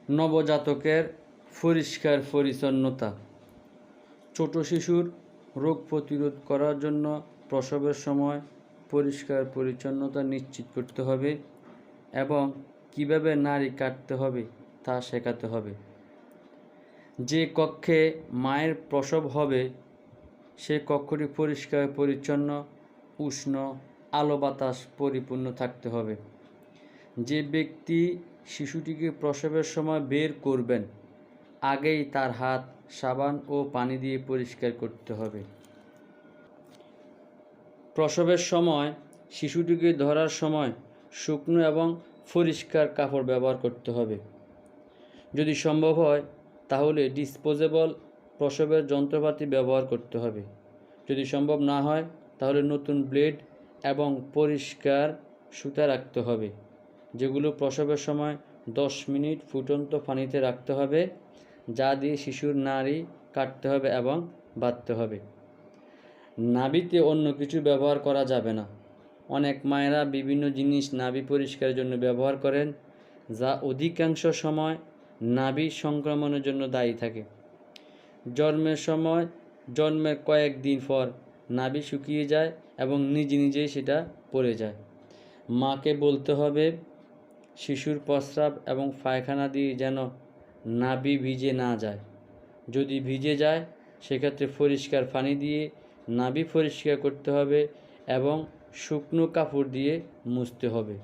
নবজাতকের পরিষ্কার পরিচ্ছন্নতা। ছোট শিশুর রোগ প্রতিরোধ করার জন্য প্রসবের সময় পরিষ্কার পরিচ্ছন্নতা নিশ্চিত করতে হবে এবং কিভাবে নাড়ি কাটতে হবে তা শেখাতে হবে। যে কক্ষে মায়ের প্রসব হবে সে কক্ষটি পরিষ্কার পরিচ্ছন্ন, উষ্ণ, আলো বাতাস পরিপূর্ণ থাকতে হবে। যে ব্যক্তি শিশুটিকে প্রসবের সময় বের করবেন আগেই তার হাত সাবান ও পানি দিয়ে পরিষ্কার করতে হবে। প্রসবের সময় শিশুটিকে ধরার সময় শুকনো এবং পরিষ্কার কাপড় ব্যবহার করতে হবে। যদি সম্ভব হয় তাহলে ডিসপোজেবল প্রসবের যন্ত্রপাতি ব্যবহার করতে হবে। যদি সম্ভব না হয় তাহলে নতুন ব্লেড এবং পরিষ্কার সুতা রাখতে হবে, যেগুলো প্রসবের সময় 10 মিনিট ফুটন্ত পানিতে রাখতে হবে, যা দিয়ে শিশুর নাড়ি কাটতে হবে এবং বাঁধতে হবে। নাভিতে অন্য কিছু ব্যবহার করা যাবে না। অনেক মায়েরা বিভিন্ন জিনিস নাভি পরিষ্কারের জন্য ব্যবহার করেন, যা অধিকাংশ সময় নাভি সংক্রমণের জন্য দায়ী থাকে। জন্মের কয়েকদিন পর নাভি শুকিয়ে যায় এবং নিজেই সেটা পড়ে যায়। মাকে বলতে হবে শিশুর প্রস্রাব এবং পায়খানা দিয়ে যেন নাভি ভিজে না যায়। যদি ভিজে যায় সেক্ষেত্রে পরিষ্কার পানি দিয়ে নাভি পরিষ্কার করতে হবে এবং শুকনো কাপড় দিয়ে মুছতে হবে।